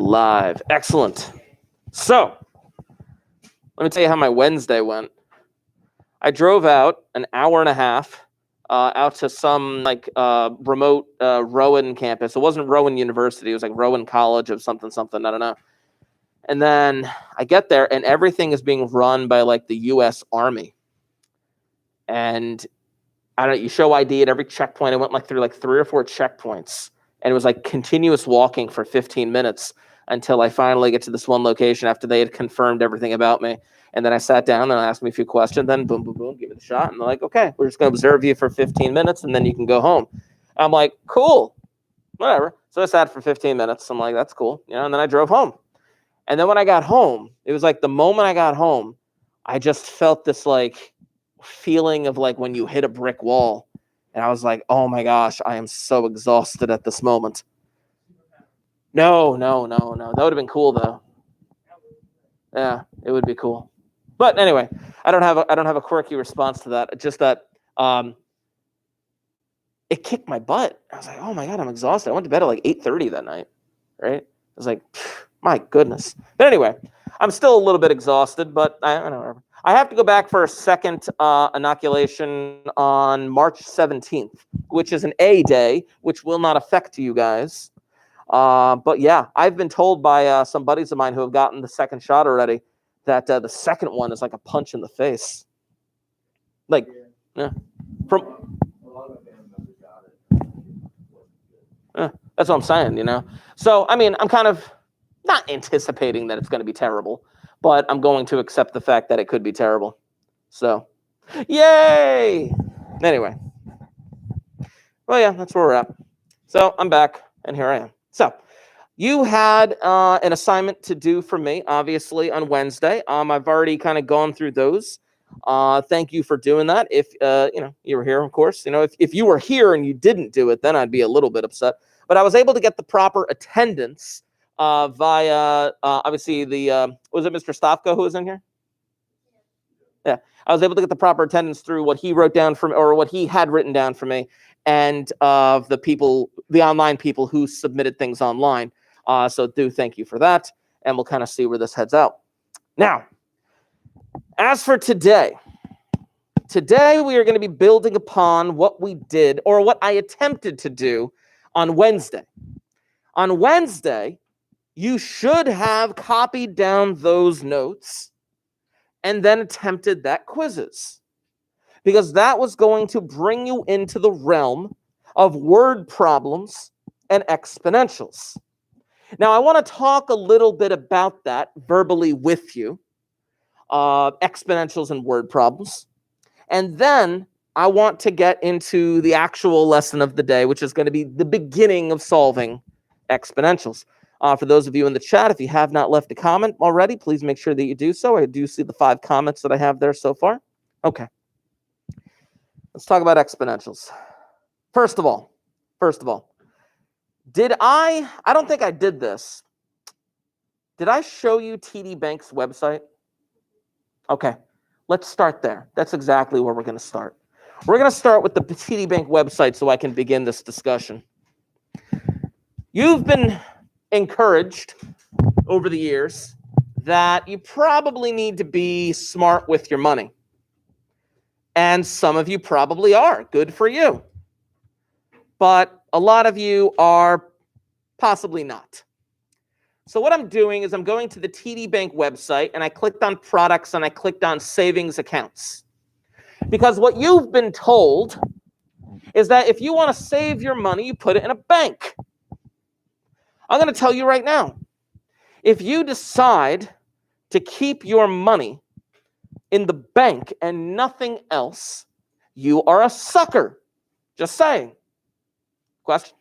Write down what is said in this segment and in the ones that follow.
live. Excellent. So, let me tell you how my Wednesday went. I drove out an hour and a half out to some remote Rowan campus. It wasn't Rowan University. It was like Rowan College of something. I don't know. And then I get there and everything is being run by like the U.S. Army. And I don't know, you show ID at every checkpoint. I went through 3 or 4 checkpoints. And it was like continuous walking for 15 minutes until I finally get to this one location after they had confirmed everything about me. And then I sat down and they asked me a few questions. Then boom, boom, boom, give it a shot. And they're like, okay, we're just going to observe you for 15 minutes and then you can go home. I'm like, cool, whatever. So I sat for 15 minutes. I'm like, that's cool. And then I drove home. And then when I got home, it was like the moment I got home, I just felt this like feeling of like when you hit a brick wall. And I was like, oh my gosh, I am so exhausted at this moment. No. That would have been cool though. Yeah, it would be cool. But anyway, I don't have a quirky response to that. It's just that it kicked my butt. I was like, oh my God, I'm exhausted. I went to bed at like 8:30 that night. Right? I was like, my goodness. But anyway, I'm still a little bit exhausted, but I don't know. I have to go back for a second inoculation on March 17th, which is an A day, which will not affect you guys. But yeah, I've been told by some buddies of mine who have gotten the second shot already that the second one is like a punch in the face. Like, yeah. From a lot of family members got it. That's what I'm saying, So, I mean, I'm kind of not anticipating that it's going to be terrible, but I'm going to accept the fact that it could be terrible. So, yay! Anyway. Well, yeah, that's where we're at. So, I'm back, and here I am. So, you had an assignment to do for me, obviously, on Wednesday. I've already kind of gone through those. Thank you for doing that. If, you were here, of course. If you were here and you didn't do it, then I'd be a little bit upset. But I was able to get the proper attendance via, obviously, was it Mr. Stavko who was in here? Yeah. I was able to get the proper attendance through what he wrote down for me, or what he had written down for me, and the online people who submitted things online. So thank you for that. And we'll kind of see where this heads out. Now, as for today we are going to be building upon what we did, or what I attempted to do on Wednesday. On Wednesday, you should have copied down those notes and then attempted that quizzes, because that was going to bring you into the realm of word problems and exponentials. Now, I want to talk a little bit about that verbally with you, exponentials and word problems. And then I want to get into the actual lesson of the day, which is going to be the beginning of solving exponentials. For those of you in the chat, if you have not left a comment already, please make sure that you do so. I do see the 5 comments that I have there so far. Okay. Let's talk about exponentials. First of all, I don't think I did this. Did I show you TD Bank's website? Okay, let's start there. That's exactly where we're going to start. We're going to start with the TD Bank website so I can begin this discussion. You've been encouraged over the years that you probably need to be smart with your money. And some of you probably are. Good for you. But a lot of you are possibly not. So what I'm doing is I'm going to the TD Bank website, and I clicked on products and I clicked on savings accounts. Because what you've been told is that if you want to save your money, you put it in a bank. I'm going to tell you right now, if you decide to keep your money in the bank and nothing else, you are a sucker. Just saying. Question?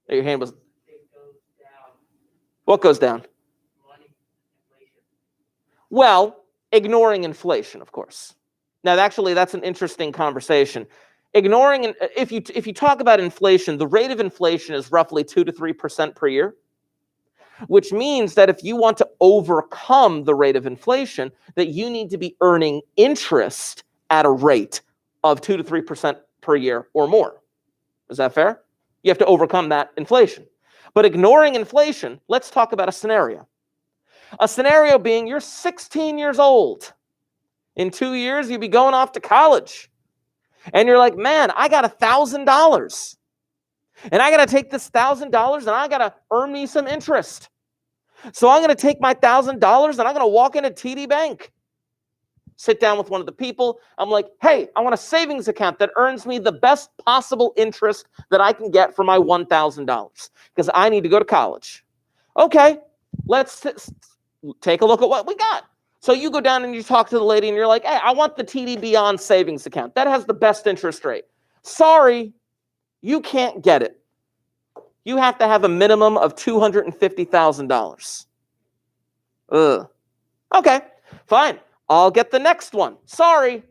Your hand was... It goes down. What goes down? Money, inflation. Well, ignoring inflation, of course. Now, actually, that's an interesting conversation. Ignoring, if you talk about inflation, the rate of inflation is roughly 2 to 3% per year, which means that if you want to overcome the rate of inflation, that you need to be earning interest at a rate of 2 to 3% per year or more. Is that fair? You have to overcome that inflation. But ignoring inflation, let's talk about a scenario. A scenario being you're 16 years old. In 2 years, you'd be going off to college. And you're like, man, I got $1,000. And I got to take this $1,000 and I got to earn me some interest. So I'm going to take my $1,000 and I'm going to walk into TD Bank. Sit down with one of the people. I'm like, hey, I want a savings account that earns me the best possible interest that I can get for my $1,000 because I need to go to college. Okay, let's take a look at what we got. So you go down and you talk to the lady and you're like, hey, I want the TD Beyond savings account. That has the best interest rate. Sorry, you can't get it. You have to have a minimum of $250,000. Okay, fine. I'll get the next one. Sorry,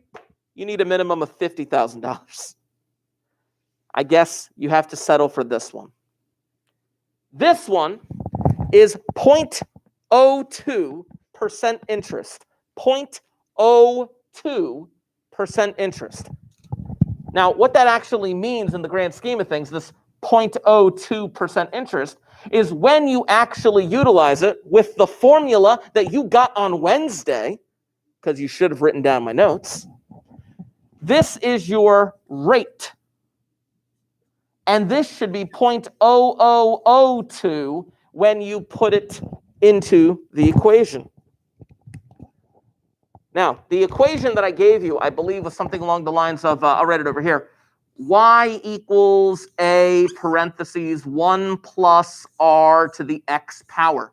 you need a minimum of $50,000. I guess you have to settle for this one. This one is 0.02% interest. 0.02% interest. Now, what that actually means in the grand scheme of things, this 0.02% interest, is when you actually utilize it with the formula that you got on Wednesday, because you should have written down my notes, this is your rate. And this should be 0.0002 when you put it into the equation. Now, the equation that I gave you, I believe, was something along the lines of, I'll write it over here, y equals a parentheses 1 plus r to the x power.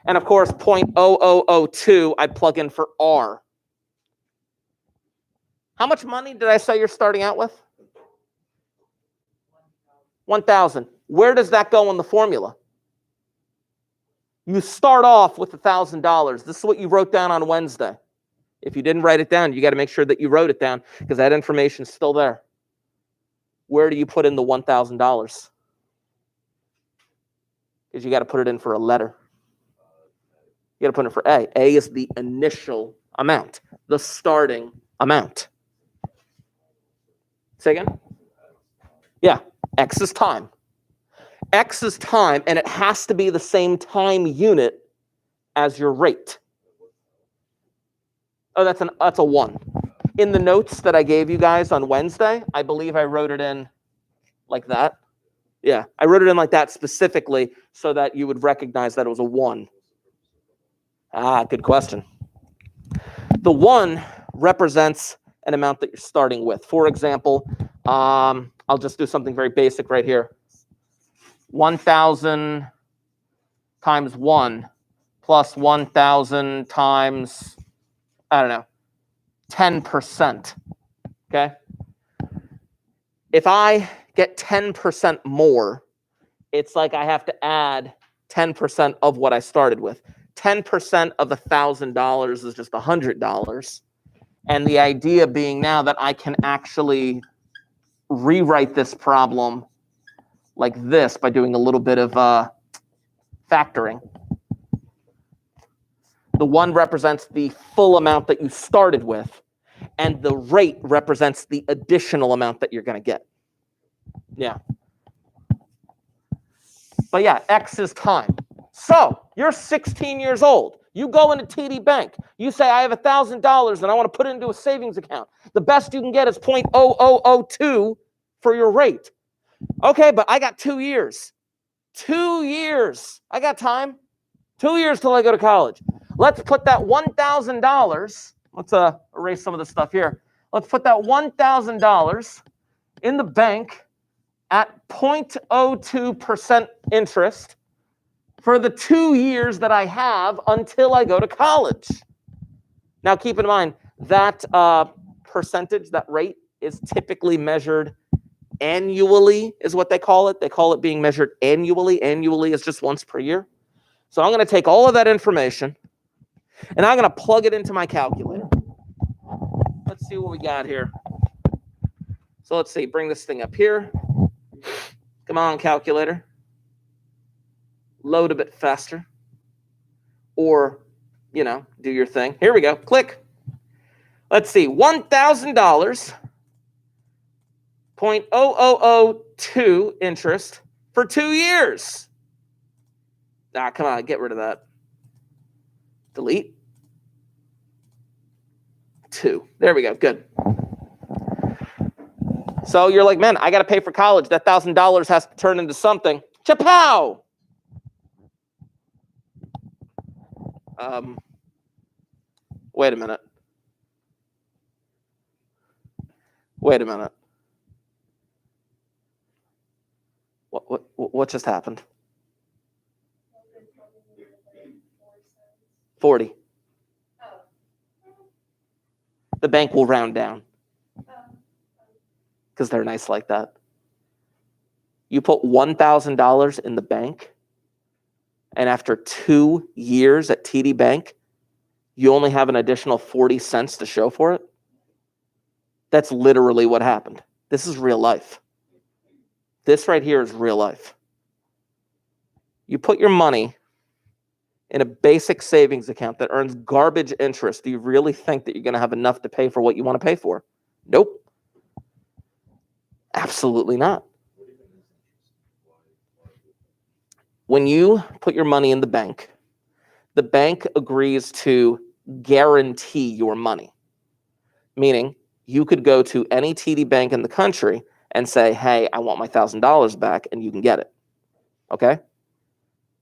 And of course, 0.0002, I plug in for r. How much money did I say you're starting out with? 1,000. Where does that go in the formula? You start off with $1,000. This is what you wrote down on Wednesday. If you didn't write it down, you got to make sure that you wrote it down because that information is still there. Where do you put in the $1,000? Because you got to put it in for a letter. You got to put it for A. A is the initial amount, the starting amount. Say again? Yeah, X is time. X is time, and it has to be the same time unit as your rate. Oh, that's a 1. In the notes that I gave you guys on Wednesday, I believe I wrote it in like that. Yeah, I wrote it in like that specifically so that you would recognize that it was a 1. Ah, good question. The 1 represents an amount that you're starting with. For example, I'll just do something very basic right here. 1,000 times 1 plus 1,000 times, I don't know, 10%. Okay? If I get 10% more, it's like I have to add 10% of what I started with. 10% of $1,000 is just $100. And the idea being now that I can actually rewrite this problem like this by doing a little bit of factoring. The 1 represents the full amount that you started with, and the rate represents the additional amount that you're going to get. Yeah. But yeah, X is time. So you're 16 years old. You go into TD Bank. You say, I have $1,000 and I want to put it into a savings account. The best you can get is 0.0002 for your rate. Okay, but I got 2 years. 2 years. I got time. 2 years till I go to college. Let's put that $1,000. Let's erase some of the stuff here. Let's put that $1,000 in the bank at 0.02% interest for the 2 years that I have until I go to college. Now, keep in mind that percentage, that rate, is typically measured annually, is what they call it. They call it being measured annually. Annually is just once per year. So I'm going to take all of that information and I'm going to plug it into my calculator. Let's see what we got here. So let's see, bring this thing up here. Come on, calculator. Load a bit faster. Or, you know, do your thing. Here we go. Click. Let's see, $1,000, 0.0002 to interest for 2 years. Ah, come on, get rid of that. Delete. 2. There we go. Good. So you're like, man, I got to pay for college. That $1,000 has to turn into something. Chapow! Wait a minute. What just happened? 40. The bank will round down because they're nice like that. You put $1,000 in the bank, and after 2 years at TD Bank, you only have an additional 40 cents to show for it. That's literally what happened. This is real life. This right here is real life. You put your money in a basic savings account that earns garbage interest. Do you really think that you're going to have enough to pay for what you want to pay for? Nope. Absolutely not. When you put your money in the bank agrees to guarantee your money. Meaning, you could go to any TD bank in the country and say, hey, I want my $1,000 back, and you can get it. Okay?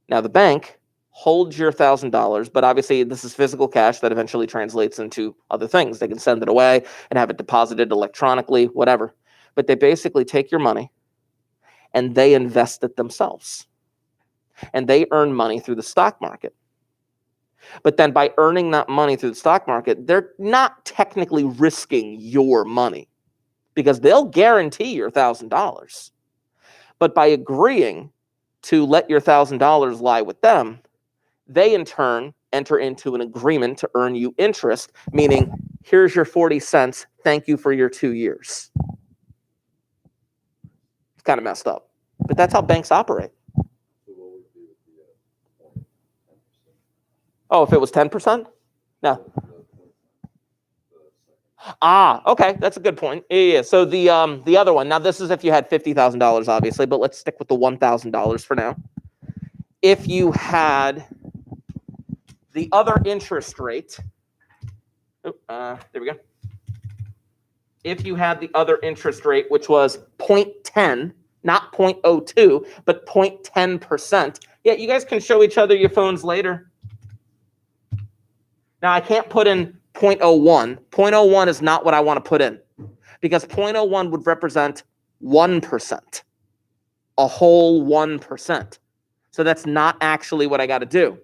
Now, the bank holds your $1,000, but obviously this is physical cash that eventually translates into other things. They can send it away and have it deposited electronically, whatever. But they basically take your money and they invest it themselves. And they earn money through the stock market. But then by earning that money through the stock market, they're not technically risking your money because they'll guarantee your $1,000. But by agreeing to let your $1,000 lie with them, they in turn enter into an agreement to earn you interest, meaning here's your 40 cents. Thank you for your 2 years. It's kind of messed up, but that's how banks operate. Oh, if it was 10%? No. Ah, okay, that's a good point. Yeah. So the other one. Now this is if you had $50,000, obviously, but let's stick with the $1,000 for now. If you had the other interest rate, there we go. If you had the other interest rate, which was 0.10, not 0.02, but 0.10%. Yeah, you guys can show each other your phones later. Now, I can't put in 0.01. 0.01 is not what I want to put in because 0.01 would represent 1%, a whole 1%. So that's not actually what I got to do.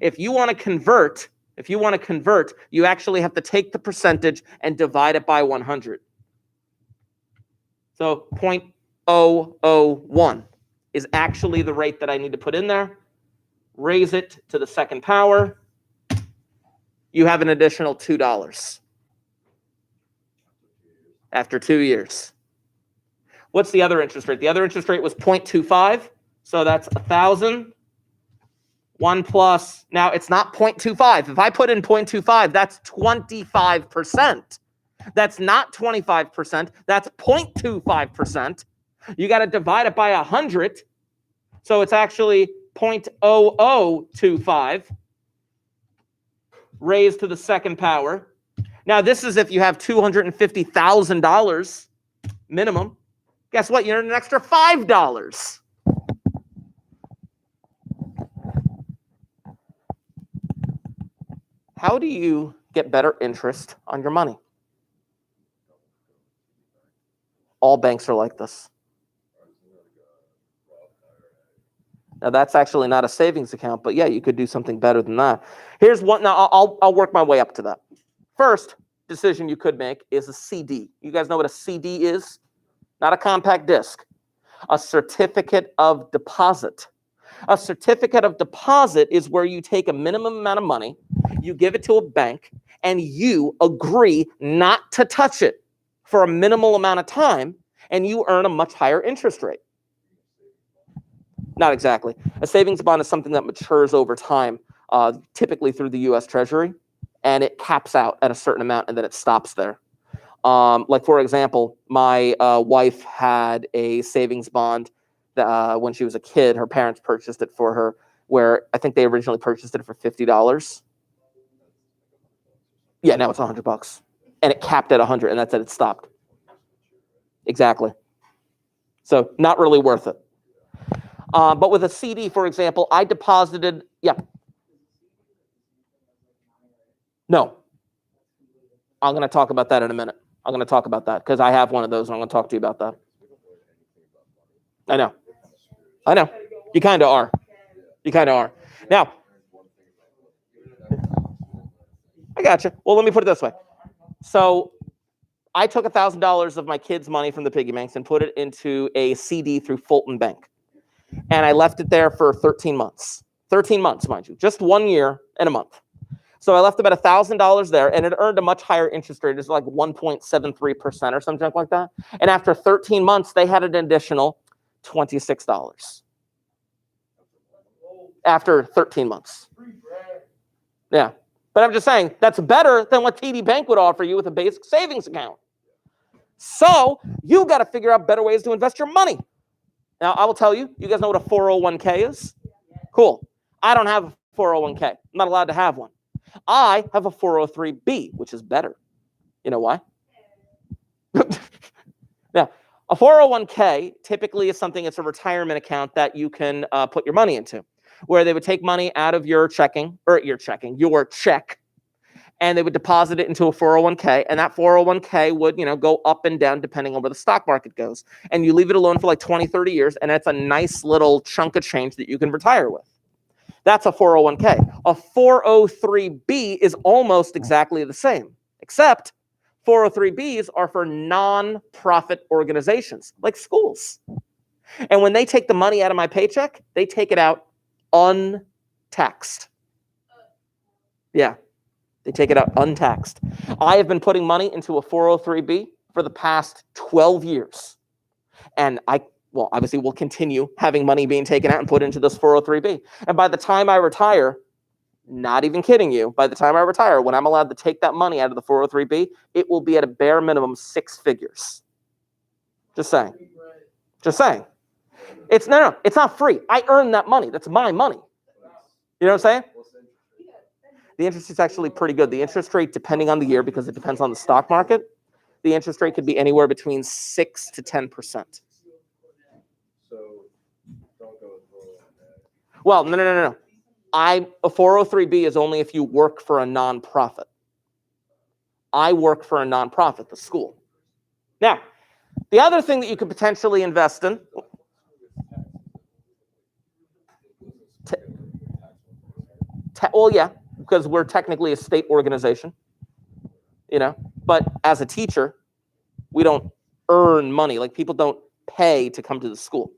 If you want to convert, you actually have to take the percentage and divide it by 100. So 0.001 is actually the rate that I need to put in there. Raise it to the second power. You have an additional $2 after 2 years. What's the other interest rate? The other interest rate was 0.25. So that's 1,000. 1 plus, now it's not 0.25. If I put in 0.25, that's 25%. That's not 25%. That's 0.25%. You got to divide it by 100. So it's actually 0.0025 raised to the second power. Now, this is if you have $250,000 minimum. Guess what? You earn an extra $5. How do you get better interest on your money? All banks are like this. Now, that's actually not a savings account, but yeah, you could do something better than that. Here's one. Now, I'll work my way up to that. First decision you could make is a CD. You guys know what a CD is? Not a compact disc. A certificate of deposit. A certificate of deposit is where you take a minimum amount of money, you give it to a bank, and you agree not to touch it for a minimal amount of time, and you earn a much higher interest rate. Not exactly. A savings bond is something that matures over time, typically through the U.S. Treasury, and it caps out at a certain amount, and then it stops there. Like, for example, my wife had a savings bond that when she was a kid, her parents purchased it for her, where I think they originally purchased it for $50. Yeah, now it's $100. And it capped at 100, and that's it. It stopped. Exactly. So not really worth it. But with a CD, for example, I deposited, yeah. No. I'm going to talk about that in a minute. I'm going to talk about that because I have one of those and I'm going to talk to you about that. I know. I know. You kind of are. You kind of are. Now, I got you. Well, let me put it this way. So I took $1,000 of my kids' money from the piggy banks and put it into a CD through Fulton Bank. And I left it there for 13 months. 13 months, mind you. Just 1 year and a month. So I left about $1,000 there, and it earned a much higher interest rate. It's like 1.73% or something like that. And after 13 months, they had an additional $26. After 13 months. Yeah. But I'm just saying, that's better than what TD Bank would offer you with a basic savings account. So you got to figure out better ways to invest your money. Now, I will tell you, you guys know what a 401k is? Cool. I don't have a 401k. I'm not allowed to have one. I have a 403b, which is better. You know why? Now, a 401k typically is something, it's a retirement account that you can put your money into, where they would take money out of your check, and they would deposit it into a 401k, and that 401k would, go up and down depending on where the stock market goes. And you leave it alone for like 20, 30 years, and it's a nice little chunk of change that you can retire with. That's a 401k. A 403b is almost exactly the same, except 403bs are for non-profit organizations, like schools. And when they take the money out of my paycheck, they take it out untaxed. Yeah. They take it out untaxed. I have been putting money into a 403b for the past 12 years. And obviously will continue having money being taken out and put into this 403b. And by the time I retire, not even kidding you, by the time I retire, when I'm allowed to take that money out of the 403b, it will be at a bare minimum 6 figures. Just saying. Just saying. It's not free. I earned that money. That's my money. You know what I'm saying? The interest is actually pretty good. The interest rate, depending on the year, because it depends on the stock market, the interest rate could be anywhere between 6 to 10%. So don't go with 401k. Well, no. A 403b is only if you work for a nonprofit. I work for a nonprofit, the school. Now, the other thing that you could potentially invest in. Well, yeah, because we're technically a state organization, but as a teacher, we don't earn money. Like, people don't pay to come to the school.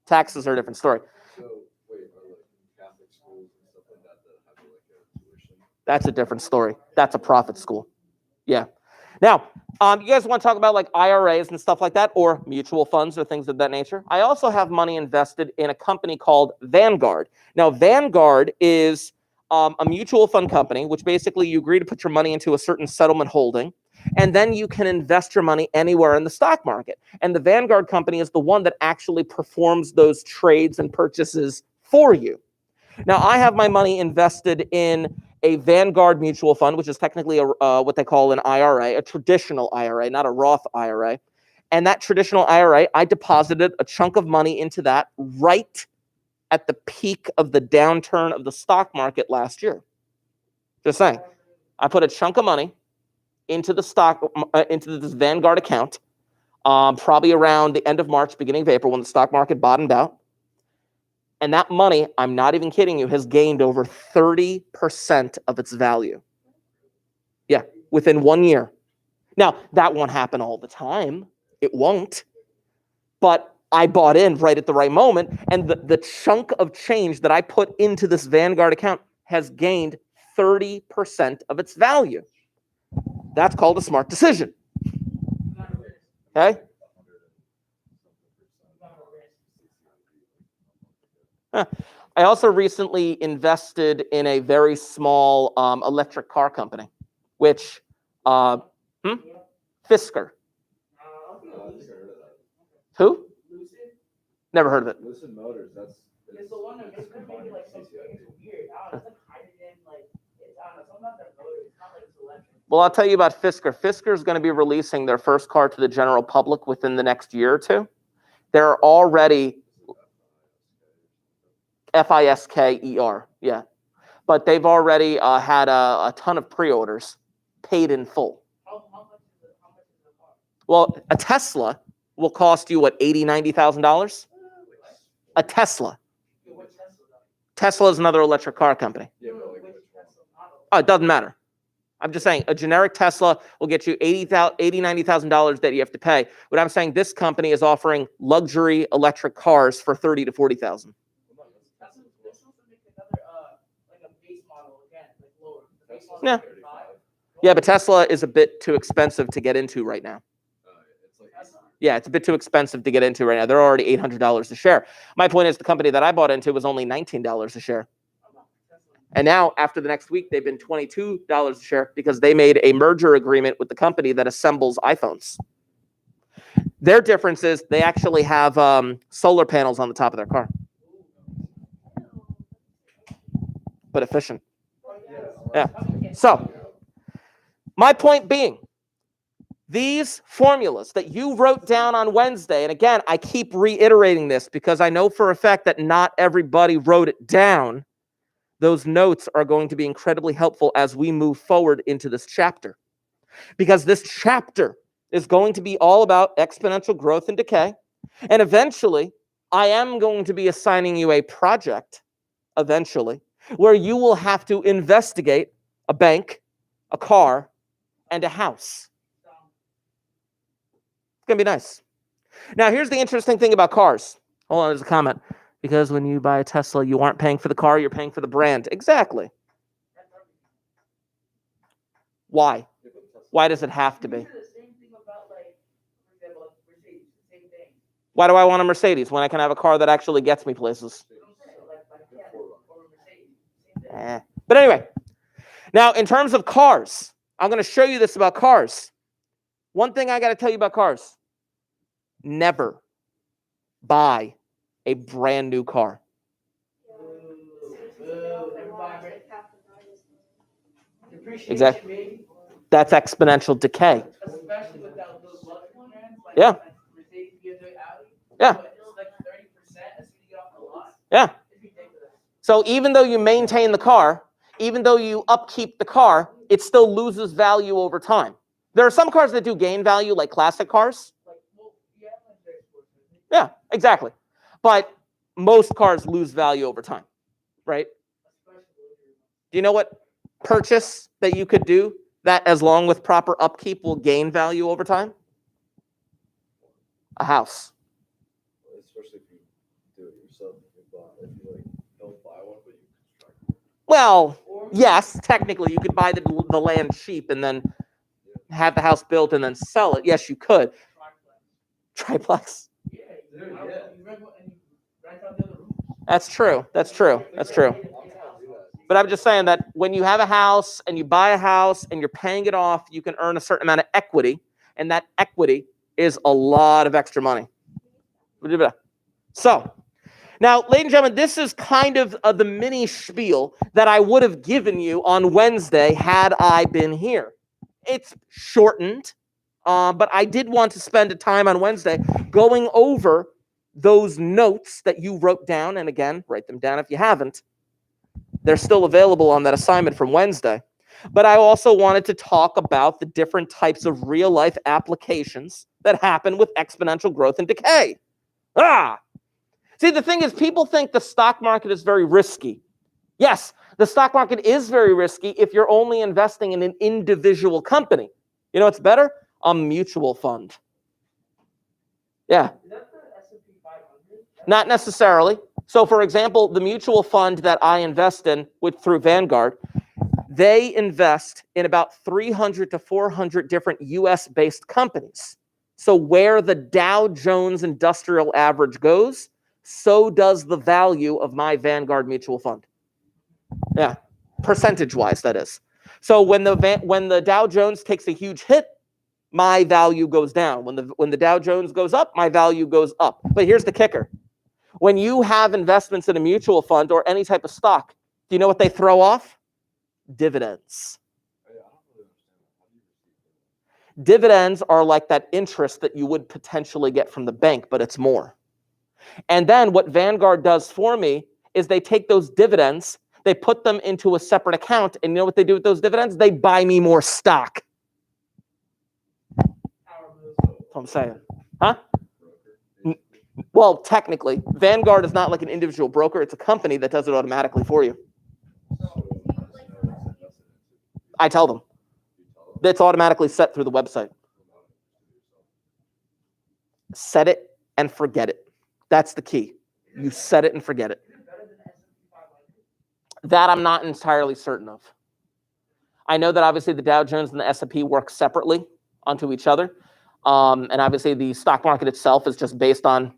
Taxes are a different story. So, wait, are like Catholic schools and stuff like that have like a tuition? That's a different story. That's a profit school. Yeah. Now, you guys want to talk about like IRAs and stuff like that, or mutual funds or things of that nature? I also have money invested in a company called Vanguard. Now, Vanguard is a mutual fund company, which basically you agree to put your money into a certain settlement holding, and then you can invest your money anywhere in the stock market. And the Vanguard company is the one that actually performs those trades and purchases for you. Now, I have my money invested in a Vanguard mutual fund, which is technically what they call an IRA, a traditional IRA, not a Roth IRA. And that traditional IRA, I deposited a chunk of money into that right at the peak of the downturn of the stock market last year. Just saying. I put a chunk of money into into this Vanguard account, probably around the end of March, beginning of April, when the stock market bottomed out. And that money, I'm not even kidding you, has gained over 30% of its value. Yeah, within 1 year. Now, that won't happen all the time. It won't. But I bought in right at the right moment, and the chunk of change that I put into this Vanguard account has gained 30% of its value. That's called a smart decision. Okay? I also recently invested in a very small electric car company, which, Fisker. I think I heard of that. Who? Lucid. Never heard of it. Lucid Motors, that's. It's the one that makes them make it like so big. It's weird. I don't know. It's like hydrogen. Like it's I don't know. Something about that motor. It's not like it's electric. Well, I'll tell you about Fisker. Fisker is going to be releasing their first car to the general public within the next year or two. They're already Fisker, yeah. But they've already had a ton of pre-orders paid in full. How much is it? How much is the car? Well, a Tesla will cost you, what, $80,000, $90,000? A Tesla. Yeah, what Tesla though? Tesla is another electric car company. Yeah, but like Which which one? Tesla model? Oh, it doesn't matter. I'm just saying a generic Tesla will get you $80,000, $90,000 that you have to pay. But I'm saying this company is offering luxury electric cars for $30,000 to $40,000. Tesla makes another like a base model again, like lower. The base model Yeah. is 35. Yeah, but Tesla is a bit too expensive to get into right now. It's like Tesla. Yeah, it's a bit too expensive to get into right now. They're already $800 a share. My point is the company that I bought into was only $19 a share. And now, after the next week, they've been $22 a share because they made a merger agreement with the company that assembles iPhones. Their difference is they actually have solar panels on the top of their car, but efficient. Yeah. So, my point being, these formulas that you wrote down on Wednesday, and again, I keep reiterating this because I know for a fact that not everybody wrote it down. Those notes are going to be incredibly helpful as we move forward into this chapter. Because this chapter is going to be all about exponential growth and decay. And eventually, I am going to be assigning you a project, eventually, where you will have to investigate a bank, a car, and a house. It's going to be nice. Now, here's the interesting thing about cars. Hold on, there's a comment. Because when you buy a Tesla, you aren't paying for the car, you're paying for the brand. Exactly. Why? Why does it have to be? The same thing about like, for example, Mercedes. The same thing. Why do I want a Mercedes when I can have a car that actually gets me places? But anyway, now in terms of cars, I'm going to show you this about cars. One thing I got to tell you about cars. Never buy a brand new car. Exactly. That's exponential decay. Especially without those luxury brands like Yeah. Mercedes, BMW, Audi. Yeah. It's like 30% as soon as you get off the lot. Yeah. It's ridiculous. So even though you maintain the car, even though you upkeep the car, it still loses value over time. There are some cars that do gain value, like classic cars. Like, well, yeah, like very sports. Yeah, exactly. But most cars lose value over time, right? Do you know what purchase that you could do that, as long with proper upkeep, will gain value over time? A house. especially if you do it yourself. If you like don't buy one, but you construct one. Well, yes, technically you could buy the land cheap and then have the house built and then sell it. Yes, you could. Triplex. Yeah, Dude, you yeah. rent one and you rent out the other room. That's true. That's true. That's true. I'll do that. But I'm just saying that when you have a house and you buy a house and you're paying it off, you can earn a certain amount of equity, and that equity is a lot of extra money. So, now, ladies and gentlemen, this is kind of the mini spiel that I would have given you on Wednesday had I been here. It's shortened, but I did want to spend a time on Wednesday going over those notes that you wrote down. And again, write them down if you haven't. They're still available on that assignment from Wednesday. But I also wanted to talk about the different types of real-life applications that happen with exponential growth and decay. See, the thing is, people think the stock market is very risky. Yes, the stock market is very risky if you're only investing in an individual company. You know what's better? A mutual fund. Yeah. Is that the S&P 500? Not necessarily. So, for example, the mutual fund that I invest in through Vanguard, they invest in about 300 to 400 different U.S.-based companies. So where the Dow Jones Industrial Average goes, so does the value of my Vanguard mutual fund. Yeah, percentage-wise, that is. So when the Dow Jones takes a huge hit, my value goes down. When the Dow Jones goes up, my value goes up. But here's the kicker. When you have investments in a mutual fund or any type of stock, do you know what they throw off? Dividends. I don't really understand that. How do you receive that? Dividends are like that interest that you would potentially get from the bank, but it's more. And then what Vanguard does for me is they take those dividends, they put them into a separate account, and you know what they do with those dividends? They buy me more stock. That's what I'm saying. Huh? Broker, Well, technically, Vanguard is not like an individual broker. It's a company that does it automatically for you. I tell them. It's automatically set through the website. Set it and forget it. That's the key. You set it and forget it. That I'm not entirely certain of. I know that obviously the Dow Jones and the S&P work separately onto each other. And obviously the stock market itself is just based on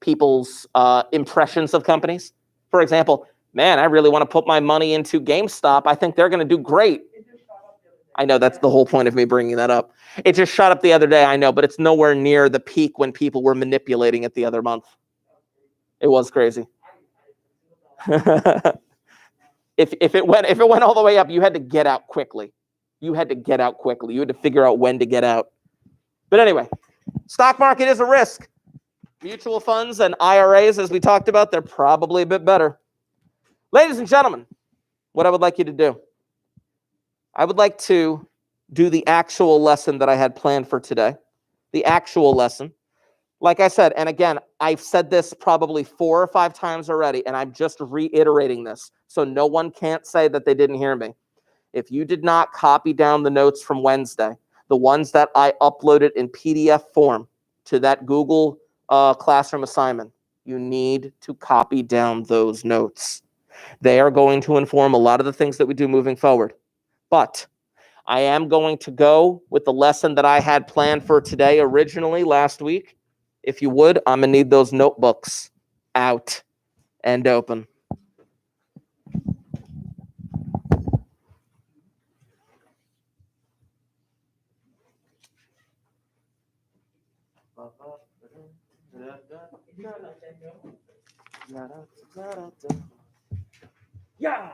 people's impressions of companies. For example, man, I really want to put my money into GameStop. I think they're going to do great. I know that's the whole point of me bringing that up. It just shot up the other day, I know, but it's nowhere near the peak when people were manipulating it the other month. It was crazy. If it went all the way up, you had to get out quickly. You had to get out quickly. You had to figure out when to get out. But anyway, stock market is a risk. Mutual funds and IRAs, as we talked about, they're probably a bit better. Ladies and gentlemen, what I would like you to do, I would like to do the actual lesson that I had planned for today. The actual lesson. Like I said, and again, I've said this probably 4 or 5 times already, and I'm just reiterating this, so no one can't say that they didn't hear me. If you did not copy down the notes from Wednesday, the ones that I uploaded in PDF form to that Google Classroom assignment, you need to copy down those notes. They are going to inform a lot of the things that we do moving forward. But I am going to go with the lesson that I had planned for today originally last week. If you would, I'm going to need those notebooks out and open. Yeah.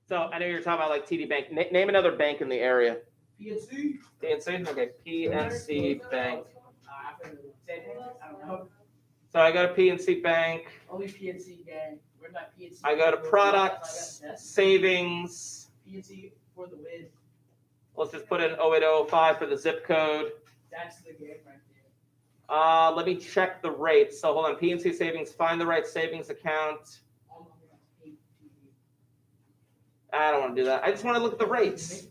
So I know you're talking about like TD Bank. Name another bank in the area. PNC. PNC? Okay, PNC Bank. I don't know. So I go to PNC Bank. Only PNC gang. Where's my PNC? I go to products, savings. PNC for the win. Let's just put in 08005 for the zip code. That's the game right there. Let me check the rates. So hold on, PNC savings, find the right savings account. I don't want to do that. I just want to look at the rates.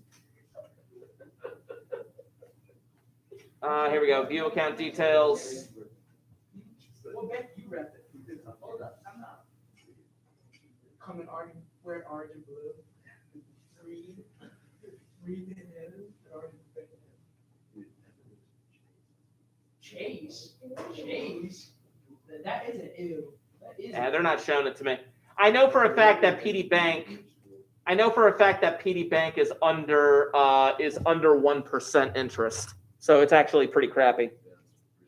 Here we go, view account details. What bank you rep it? I'm not. Coming orange, wearing orange and blue. Read orange. Chase. That isn't ew. Yeah, they're not showing it to me. I know for a fact that PD Bank. I know for a fact that PD Bank is under 1% interest, so it's actually pretty crappy.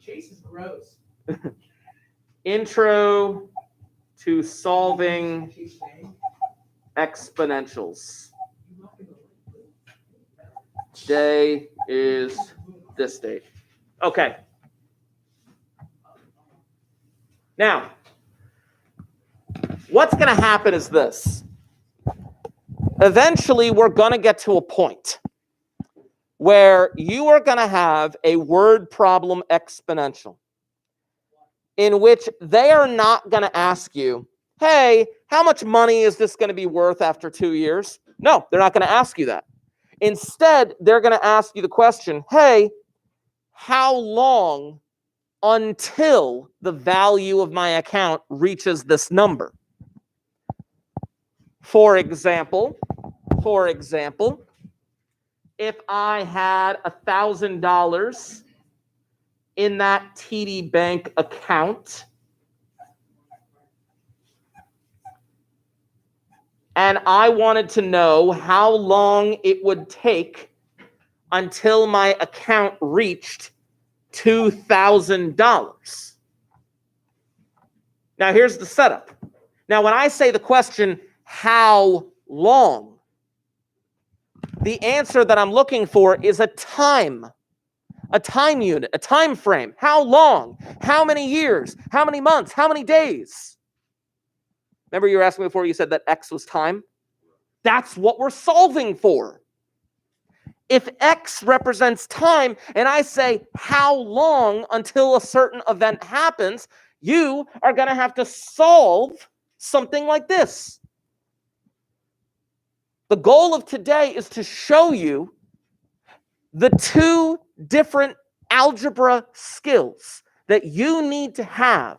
Chase is gross. Intro to solving exponentials. Today is this date. Okay. Now, what's going to happen is this. Eventually, we're going to get to a point where you are going to have a word problem exponential in which they are not going to ask you, hey, how much money is this going to be worth after 2 years? No, they're not going to ask you that. Instead, they're going to ask you the question, hey, how long until the value of my account reaches this number? For example, if I had $1,000 in that TD Bank account and I wanted to know how long it would take until my account reached $2,000. Now, here's the setup. Now, when I say the question, how long, the answer that I'm looking for is a time unit, a time frame. How long? How many years? How many months? How many days? Remember you were asking me before, you said that X was time? That's what we're solving for. If X represents time and I say how long until a certain event happens, you are going to have to solve something like this. The goal of today is to show you the two different algebra skills that you need to have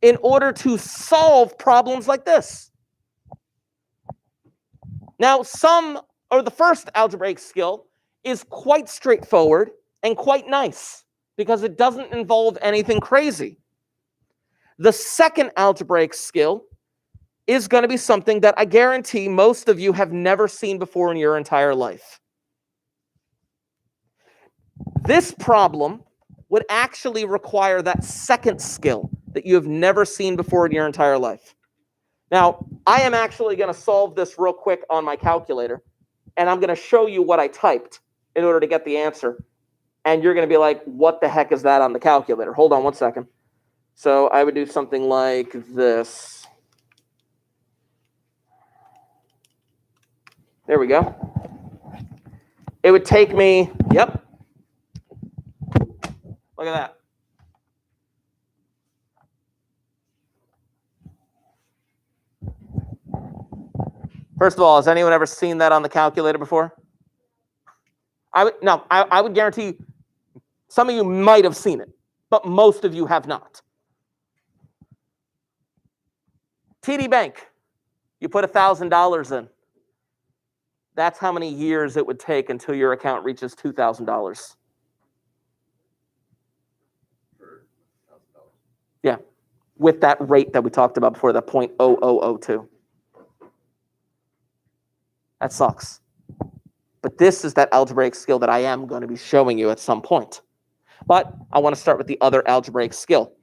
in order to solve problems like this. Now, the first algebraic skill is quite straightforward and quite nice because it doesn't involve anything crazy. The second algebraic skill is going to be something that I guarantee most of you have never seen before in your entire life. This problem would actually require that second skill that you have never seen before in your entire life. Now, I am actually going to solve this real quick on my calculator, and I'm going to show you what I typed in order to get the answer. And you're going to be like, what the heck is that on the calculator? Hold on one second. So I would do something like this. There we go. It would take me, yep. Look at that. First of all, has anyone ever seen that on the calculator before? I would guarantee you, some of you might have seen it, but most of you have not. TD Bank, you put $1,000 in. That's how many years it would take until your account reaches $2,000. Yeah, with that rate that we talked about before, that 0.0002. That sucks. But this is that algebraic skill that I am going to be showing you at some point. But I want to start with the other algebraic skill.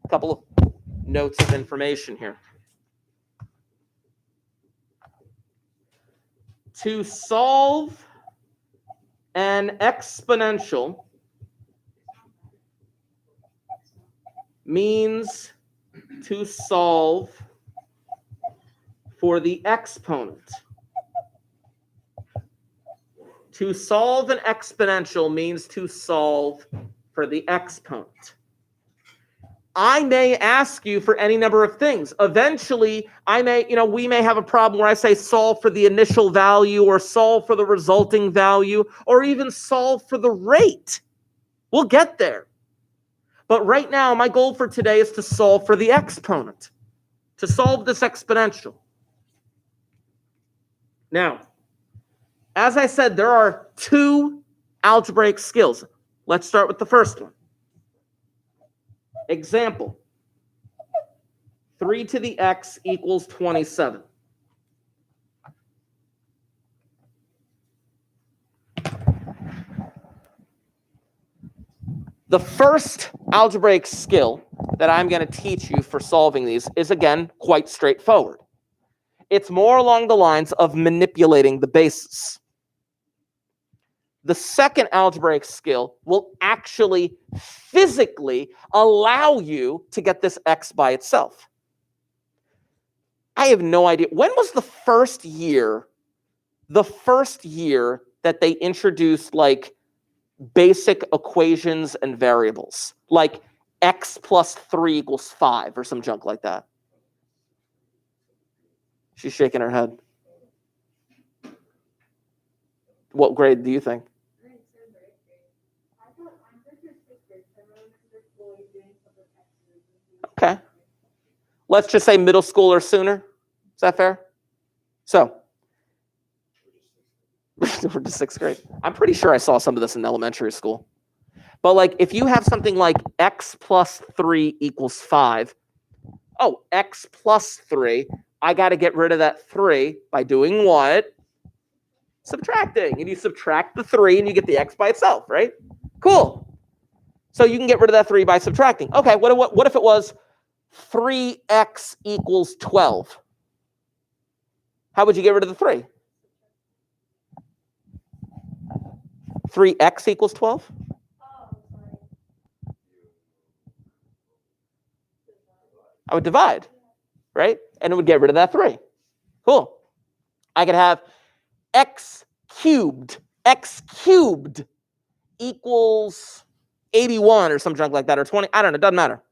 A couple of notes of information here. To solve an exponential means to solve for the exponent. To solve an exponential means to solve for the exponent. I may ask you for any number of things. Eventually, we may have a problem where I say solve for the initial value or solve for the resulting value or even solve for the rate. We'll get there. But right now, my goal for today is to solve for the exponent, to solve this exponential. Now, as I said, there are two algebraic skills. Let's start with the first one. Example, 3 to the x equals 27. The first algebraic skill that I'm going to teach you for solving these is, again, quite straightforward. It's more along the lines of manipulating the bases. The second algebraic skill will actually physically allow you to get this x by itself. I have no idea. When was the first year that they introduced like basic equations and variables, like x plus 3 equals 5 or some junk like that? She's shaking her head. What grade do you think? Okay. Let's just say middle school or sooner. Is that fair? So, we're to 6th grade. I'm pretty sure I saw some of this in elementary school. But like, if you have something like x plus 3 equals 5, oh, x plus 3, I got to get rid of that 3 by doing what? Subtracting. And you subtract the 3 and you get the x by itself, right? Cool. So you can get rid of that 3 by subtracting. Okay, what if it was 3x equals 12? How would you get rid of the 3? 3x equals 12? I would divide, right? And it would get rid of that 3. Cool. I could have x cubed equals 81 or some junk like that, or 20. I don't know, it doesn't matter.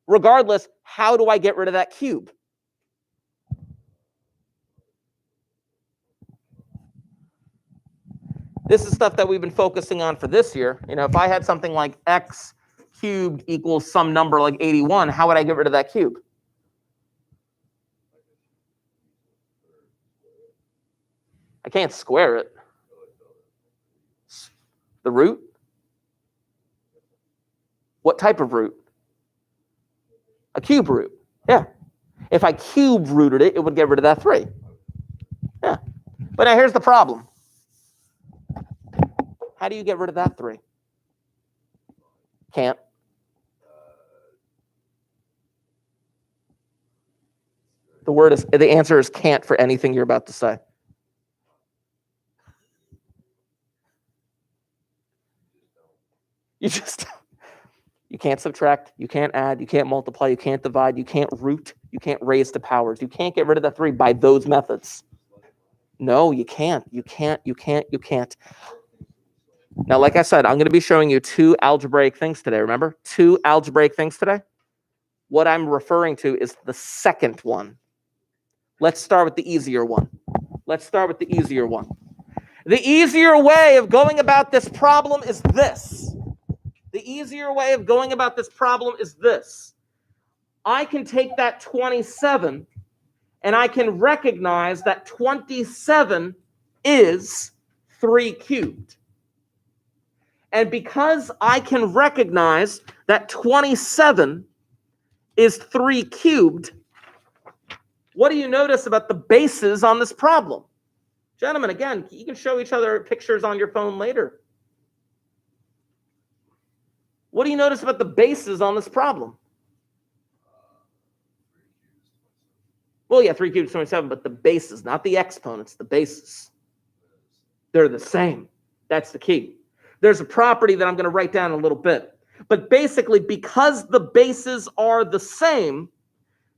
Regardless, how do I get rid of that cube? This is stuff that we've been focusing on for this year. You know, if I had something like x cubed equals some number like 81, how would I get rid of that cube? I can't square it. The root? What type of root? A cube root. Yeah. If I cube rooted it, it would get rid of that 3. Yeah. But now here's the problem. How do you get rid of that 3? Can't. The answer is can't for anything you're about to say. You can't subtract, you can't add, you can't multiply, you can't divide, you can't root, you can't raise to powers. You can't get rid of that 3 by those methods. No, you can't. You can't. Now, like I said, I'm going to be showing you 2 algebraic things today. Remember? 2 algebraic things today. What I'm referring to is the second one. Let's start with the easier one. The easier way of going about this problem is this. I can take that 27 and I can recognize that 27 is 3 cubed. And because I can recognize that 27 is 3 cubed, what do you notice about the bases on this problem? Gentlemen, again, you can show each other pictures on your phone later. What do you notice about the bases on this problem? Well, yeah, 3 cubed is 27, but the bases, not the exponents, the bases. They're the same. That's the key. There's a property that I'm going to write down in a little bit. But basically, because the bases are the same,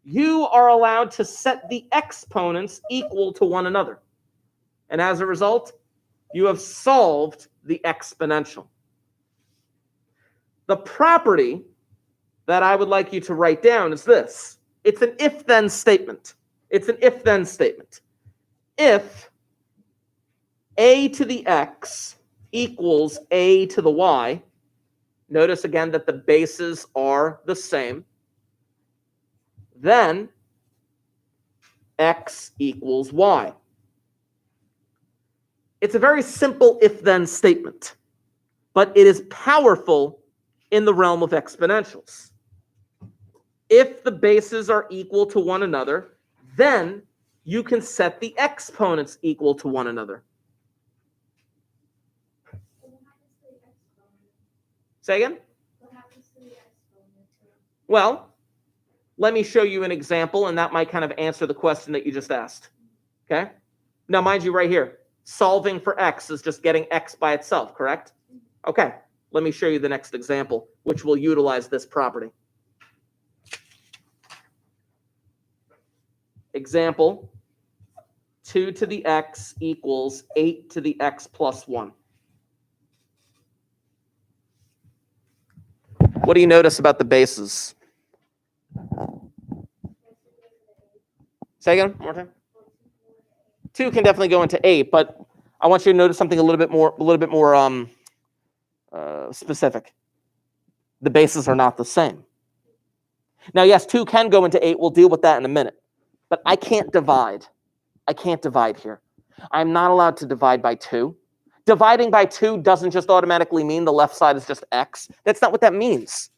you are allowed to set the exponents equal to one another. And as a result, you have solved the exponential. The property that I would like you to write down is this. It's an if-then statement. If a to the x equals a to the y, notice again that the bases are the same, then x equals y. It's a very simple if-then statement, but it is powerful in the realm of exponentials. If the bases are equal to one another, then you can set the exponents equal to one another. Say again? Well, let me show you an example, and that might kind of answer the question that you just asked. Okay? Now, mind you, right here, solving for x is just getting x by itself, correct? Okay, let me show you the next example, which will utilize this property. Example, 2 to the x equals 8 to the x plus 1. What do you notice about the bases? Say again, one more time. 2 can definitely go into 8, but I want you to notice something a little bit more specific. The bases are not the same. Now, yes, 2 can go into 8. We'll deal with that in a minute. But I can't divide. Here. I'm not allowed to divide by 2. Dividing by 2 doesn't just automatically mean the left side is just x. That's not what that means.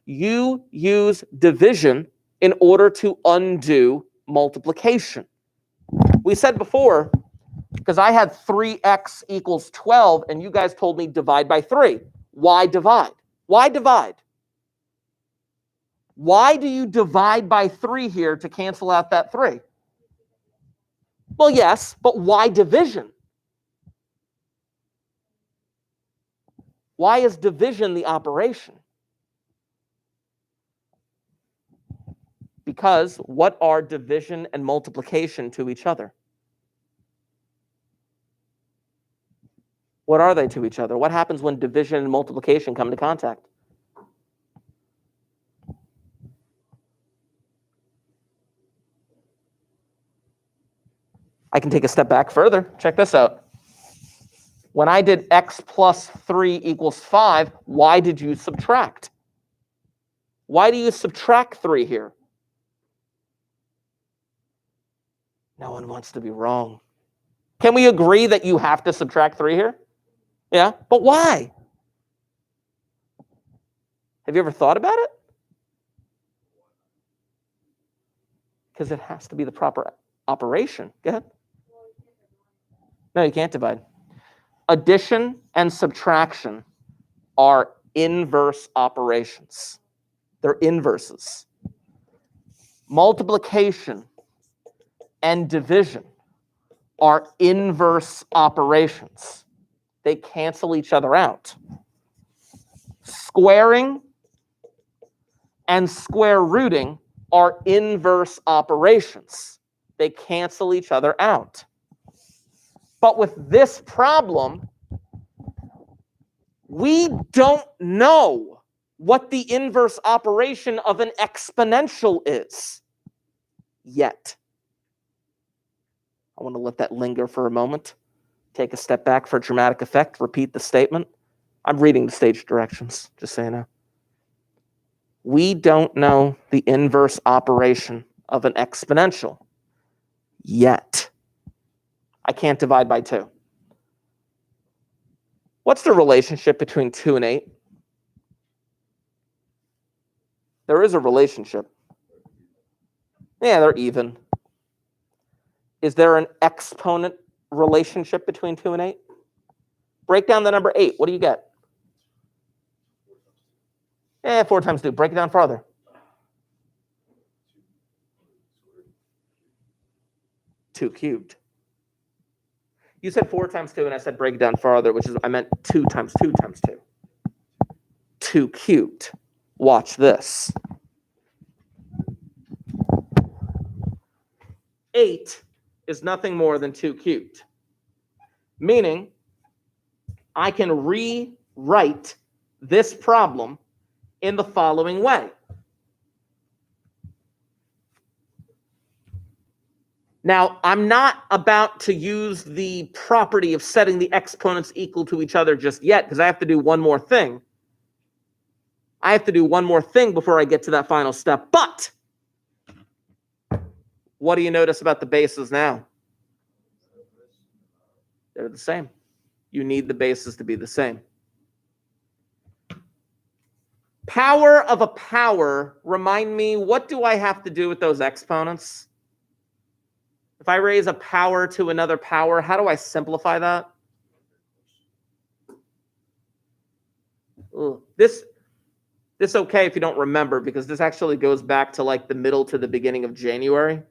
You use division in order to undo multiplication. We said before, because I had 3x equals 12, and you guys told me divide by 3. Why divide? Why divide? Why do you divide by 3 here to cancel out that 3? Well, yes, but why division? Why is division the operation? Because what are division and multiplication to each other? What are they to each other? What happens when division and multiplication come into contact? I can take a step back further. Check this out. When I did x plus 3 equals 5, why did you subtract? Why do you subtract 3 here? No one wants to be wrong. Can we agree that you have to subtract 3 here? Yeah, but why? Have you ever thought about it? Because it has to be the proper operation. Go ahead. No, you can't divide. Addition and subtraction are inverse operations. They're inverses. Multiplication and division are inverse operations. They cancel each other out. Squaring and square rooting are inverse operations. They cancel each other out. But with this problem, we don't know what the inverse operation of an exponential is yet. I want to let that linger for a moment. Take a step back for dramatic effect. Repeat the statement. I'm reading the stage directions, just so you know. We don't know the inverse operation of an exponential yet. I can't divide by 2. What's the relationship between 2 and 8? There is a relationship. Yeah, they're even. Is there an exponent relationship between 2 and 8? Break down the number 8. What do you get? 4 times 2. Break it down farther. 2 cubed. You said 4 times 2, and I said break it down farther, which is, I meant 2 times 2 times 2. 2 cubed. Watch this. 8 is nothing more than 2 cubed. Meaning, I can rewrite this problem in the following way. Now, I'm not about to use the property of setting the exponents equal to each other just yet, because I have to do one more thing. I have to do one more thing before I get to that final step. But what do you notice about the bases now? They're the same. You need the bases to be the same. Power of a power, remind me, what do I have to do with those exponents? If I raise a power to another power, how do I simplify that? Ooh, this okay if you don't remember, because this actually goes back to like the middle to the beginning of January.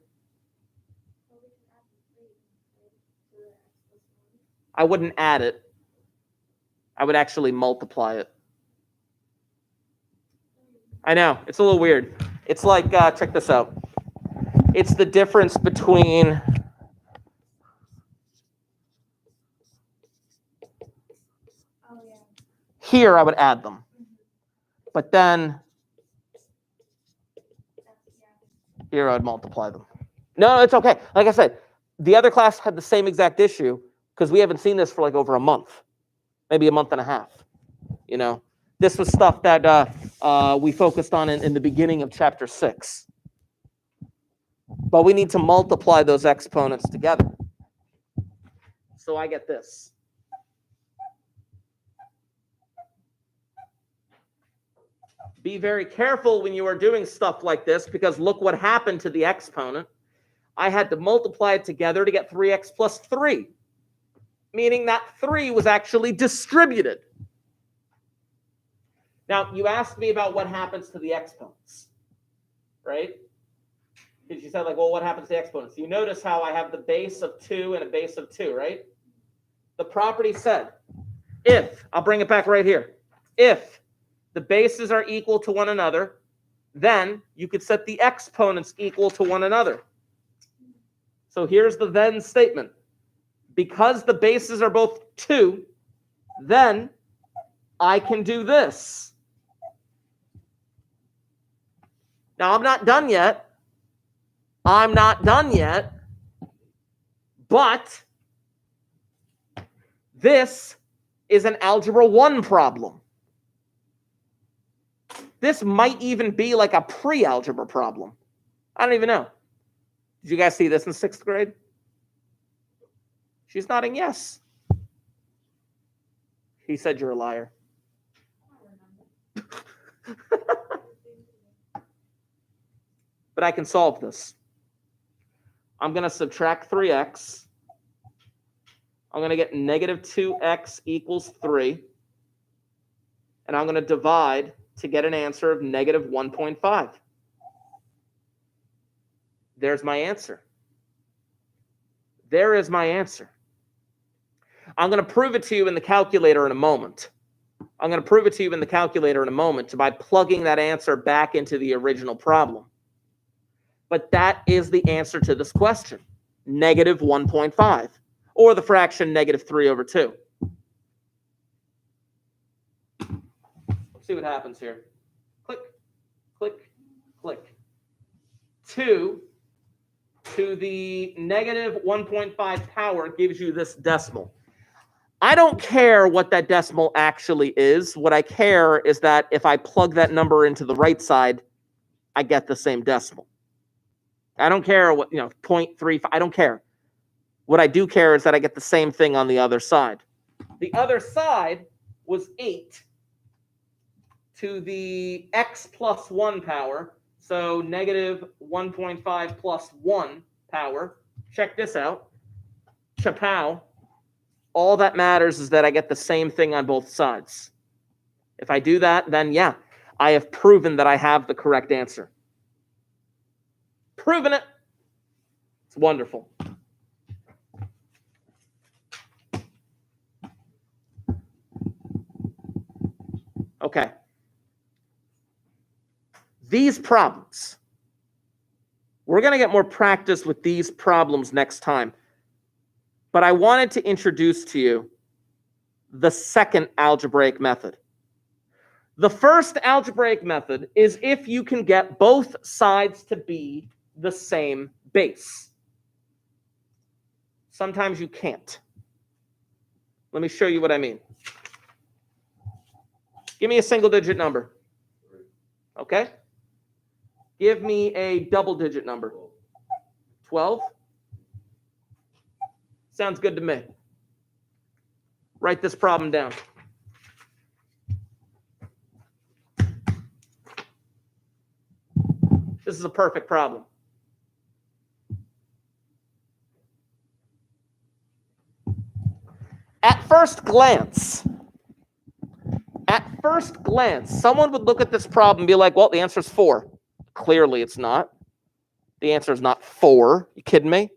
I wouldn't add it. I would actually multiply it. I know, it's a little weird. It's like, check this out. It's the difference between here, I would add them. But then here, I would multiply them. No, it's okay. Like I said, the other class had the same exact issue because we haven't seen this for like over a month, maybe a month and a half. You know, this was stuff that we focused on in the beginning of chapter 6. But we need to multiply those exponents together. So I get this. Be very careful when you are doing stuff like this, because look what happened to the exponent. I had to multiply it together to get 3x plus 3, meaning that 3 was actually distributed. Now, you asked me about what happens to the exponents, right? Because you said, like, well, what happens to the exponents? You notice how I have the base of 2 and a base of 2, right? The property said, if, I'll bring it back right here, if the bases are equal to one another, then you could set the exponents equal to one another. So here's the then statement. Because the bases are both 2, then I can do this. Now, I'm not done yet. But this is an Algebra 1 problem. This might even be like a pre-algebra problem. I don't even know. Did you guys see this in 6th grade? She's nodding yes. He said you're a liar. But I can solve this. I'm going to subtract 3x. I'm going to get negative 2x equals 3. And I'm going to divide to get an answer of negative 1.5. There's my answer. There is my answer. I'm going to prove it to you in the calculator in a moment. By plugging that answer back into the original problem. But that is the answer to this question, negative 1.5, or the fraction negative 3 over 2. Let's see what happens here. Click, click, click. 2 to the negative 1.5 power gives you this decimal. I don't care what that decimal actually is. What I care is that if I plug that number into the right side, I get the same decimal. I don't care what, 0.35, I don't care. What I do care is that I get the same thing on the other side. The other side was 8 to the x plus 1 power. So negative 1.5 plus 1 power. Check this out. Chapow. All that matters is that I get the same thing on both sides. If I do that, then yeah, I have proven that I have the correct answer. Proven it. It's wonderful. Okay. These problems. We're going to get more practice with these problems next time. But I wanted to introduce to you the second algebraic method. The first algebraic method is if you can get both sides to be the same base. Sometimes you can't. Let me show you what I mean. Give me a single-digit number. Okay? Give me a double-digit number. 12? Sounds good to me. Write this problem down. This is a perfect problem. At first glance, someone would look at this problem and be like, well, the answer is 4. Clearly it's not. The answer is not 4. You kidding me?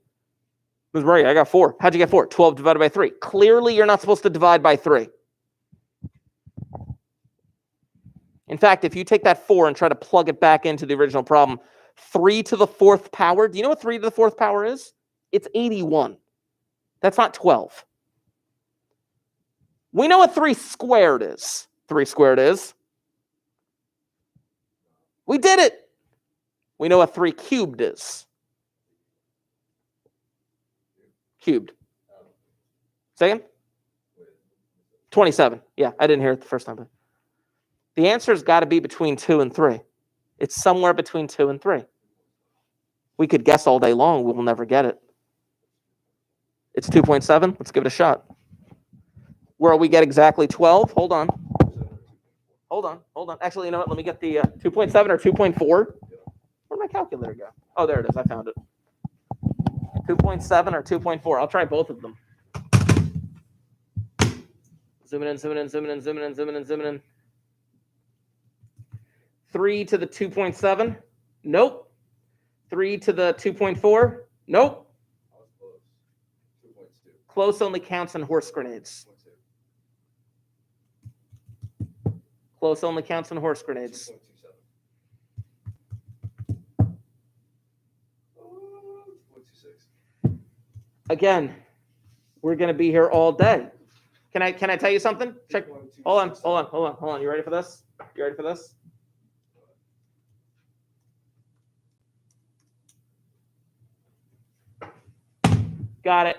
Ms. Maria, I got 4. How'd you get 4? 12 divided by 3. Clearly you're not supposed to divide by 3. In fact, if you take that 4 and try to plug it back into the original problem, 3 to the 4th power, do you know what 3 to the 4th power is? It's 81. That's not 12. We know what 3 squared is. 3 squared is. We did it. We know what 3 cubed is. Cubed. Second? 27. Yeah, I didn't hear it the first time. But the answer's got to be between 2 and 3. It's somewhere between 2 and 3. We could guess all day long. We will never get it. It's 2.7. Let's give it a shot. Where we get exactly 12. Hold on. Actually, you know what? Let me get the 2.7 or 2.4. Where'd my calculator go? Oh, there it is. I found it. 2.7 or 2.4? I'll try both of them. Zooming in, zooming in, zooming in, zooming in, zooming in, zooming in. 3 to the 2.7? Nope. 3 to the 2.4? Nope. I was close. 2.2. Close only counts in horse grenades. 2.2. Close only counts in horse grenades. 2.27. 2.26. Again, we're going to be here all day. Can I tell you something? Check. Hold on. You ready for this? You ready for this? Got it.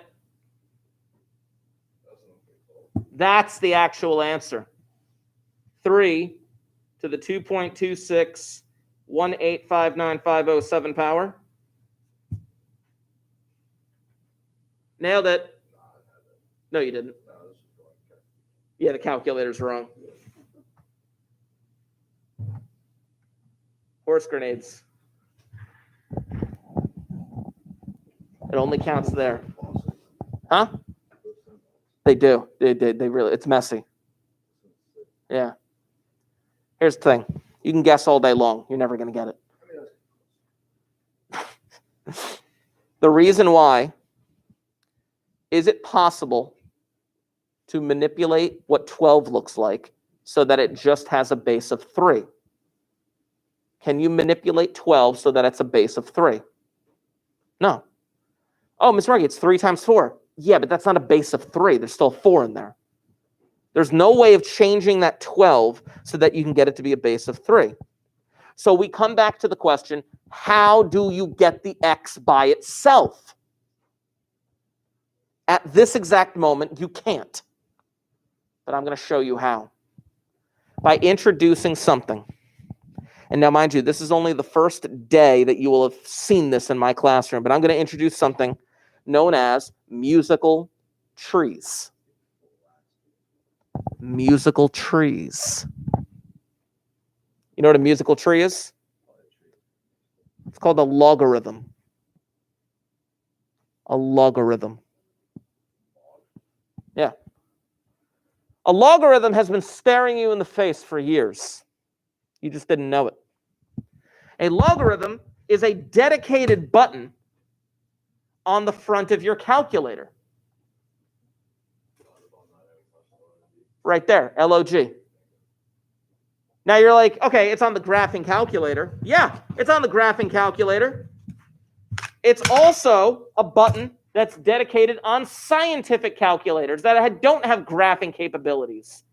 That's the actual answer. 3 to the 2.26 1859507 power. Nailed it. No, you didn't. Yeah, the calculator's wrong. Horse grenades. It only counts there. Huh? They do. They really, it's messy. Yeah. Here's the thing. You can guess all day long. You're never going to get it. The reason why, is it possible to manipulate what 12 looks like so that it just has a base of 3? Can you manipulate 12 so that it's a base of 3? No. Oh, Mr. Markey, it's 3 times 4. Yeah, but that's not a base of 3. There's still 4 in there. There's no way of changing that 12 so that you can get it to be a base of 3. So we come back to the question, how do you get the x by itself? At this exact moment, you can't. But I'm going to show you how. By introducing something. And now, mind you, this is only the first day that you will have seen this in my classroom, but I'm going to introduce something known as musical trees. Musical trees. You know what a musical tree is? It's called a logarithm. A logarithm. Yeah. A logarithm has been staring you in the face for years. You just didn't know it. A logarithm is a dedicated button on the front of your calculator. Right there, LOG. Now you're like, okay, it's on the graphing calculator. Yeah, it's on the graphing calculator. It's also a button that's dedicated on scientific calculators that don't have graphing capabilities.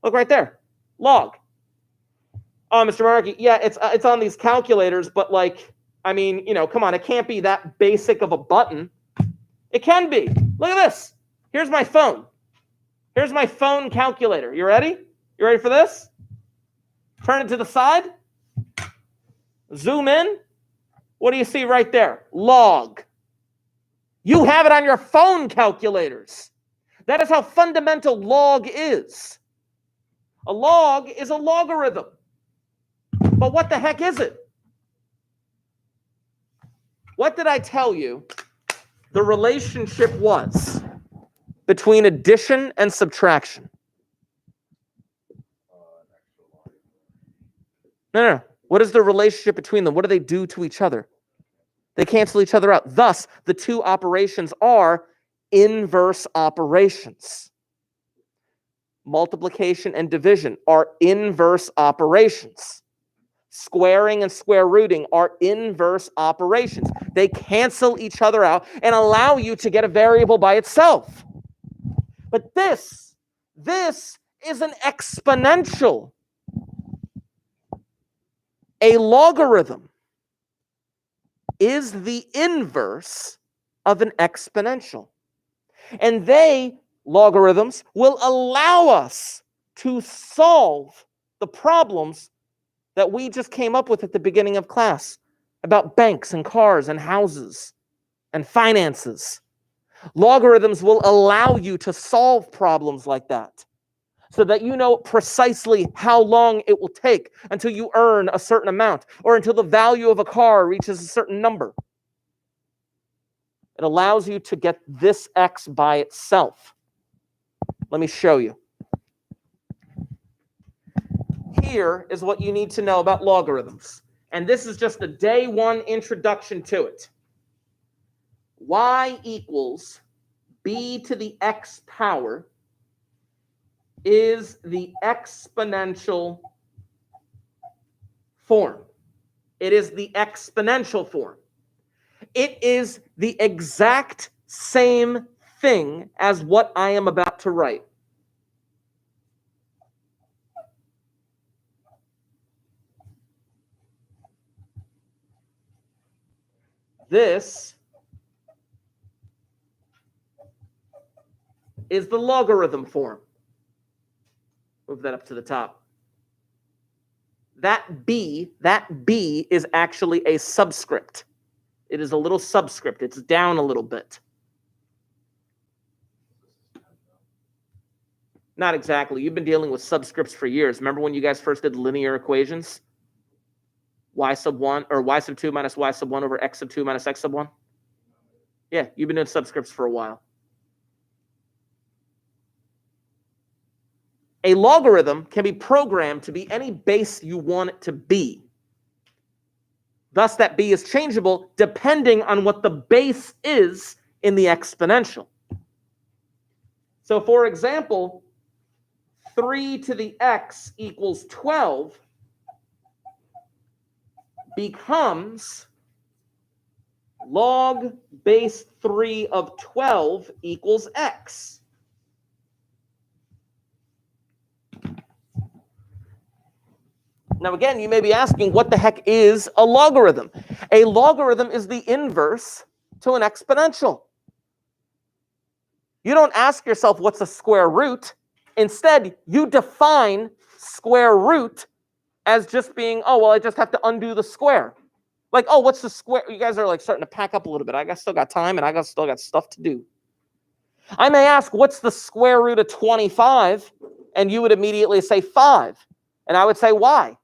Look right there, log. Oh, Mr. Markey, yeah, it's on these calculators, but like, I mean, come on, it can't be that basic of a button. It can be. Look at this. Here's my phone. Here's my phone calculator. You ready? You ready for this? Turn it to the side. Zoom in. What do you see right there? Log. You have it on your phone calculators. That is how fundamental log is. A log is a logarithm. But what the heck is it? What did I tell you the relationship was between addition and subtraction? No. What is the relationship between them? What do they do to each other? They cancel each other out. Thus, the two operations are inverse operations. Multiplication and division are inverse operations. Squaring and square rooting are inverse operations. They cancel each other out and allow you to get a variable by itself. But this is an exponential. A logarithm is the inverse of an exponential. And logarithms, will allow us to solve the problems that we just came up with at the beginning of class about banks and cars and houses and finances. Logarithms will allow you to solve problems like that so that you know precisely how long it will take until you earn a certain amount or until the value of a car reaches a certain number. It allows you to get this x by itself. Let me show you. Here is what you need to know about logarithms. And this is just a day one introduction to it. Y equals b to the x power is the exponential form. It is the exponential form. It is the exact same thing as what I am about to write. This is the logarithm form. Move that up to the top. That B is actually a subscript. It is a little subscript. It's down a little bit. Not exactly. You've been dealing with subscripts for years. Remember when you guys first did linear equations? Y sub 1 or y sub 2 minus y sub 1 over x sub 2 minus x sub 1? Yeah, you've been doing subscripts for a while. A logarithm can be programmed to be any base you want it to be. Thus, that b is changeable depending on what the base is in the exponential. So, for example, 3 to the x equals 12 becomes log base 3 of 12 equals x. Now, again, you may be asking, what the heck is a logarithm? A logarithm is the inverse to an exponential. You don't ask yourself, what's a square root? Instead, you define square root as just being, oh, well, I just have to undo the square. Like, oh, what's the square? You guys are like starting to pack up a little bit. I still got time and I still got stuff to do. I may ask, what's the square root of 25? And you would immediately say 5. And I would say, why?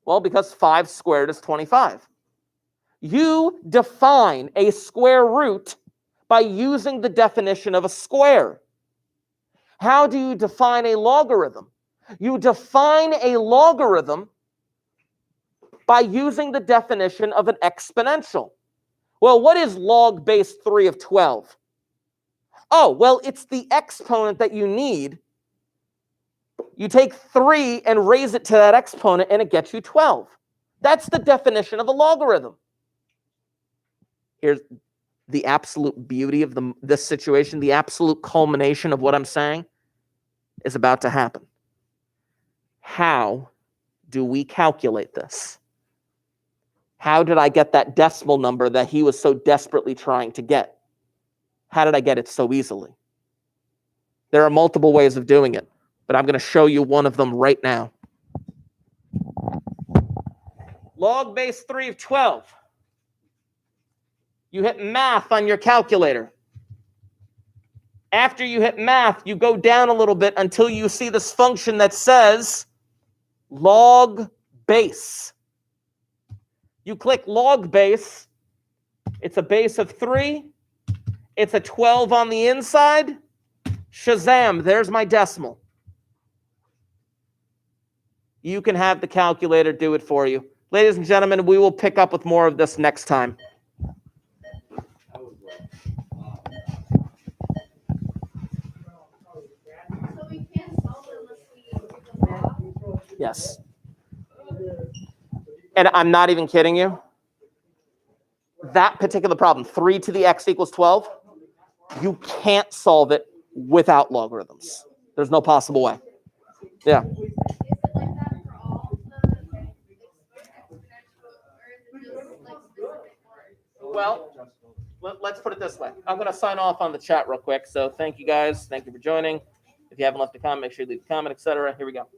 Well, because 5 squared is 25. You define a square root by using the definition of a square. How do you define a logarithm? You define a logarithm by using the definition of an exponential. Well, what is log base 3 of 12? Oh, well, it's the exponent that you need. You take 3 and raise it to that exponent, and it gets you 12. That's the definition of a logarithm. Here's the absolute beauty of this situation, the absolute culmination of what I'm saying is about to happen. How do we calculate this? How did I get that decimal number that he was so desperately trying to get? How did I get it so easily? There are multiple ways of doing it, but I'm going to show you one of them right now. Log base 3 of 12. You hit math on your calculator. After you hit math, you go down a little bit until you see this function that says log base. You click log base. It's a base of 3. It's a 12 on the inside. Shazam, there's my decimal. You can have the calculator do it for you. Ladies and gentlemen, we will pick up with more of this next time. So we can't solve it unless we do the law? Yes. And I'm not even kidding you. That particular problem, 3 to the x equals 12, you can't solve it without logarithms. There's no possible way. Yeah. Is it like that for all the exponential, or is it just like specific words? Well, let's put it this way. I'm going to sign off on the chat real quick. So thank you guys. Thank you for joining. If you haven't left a comment, make sure you leave a comment, etc. Here we go.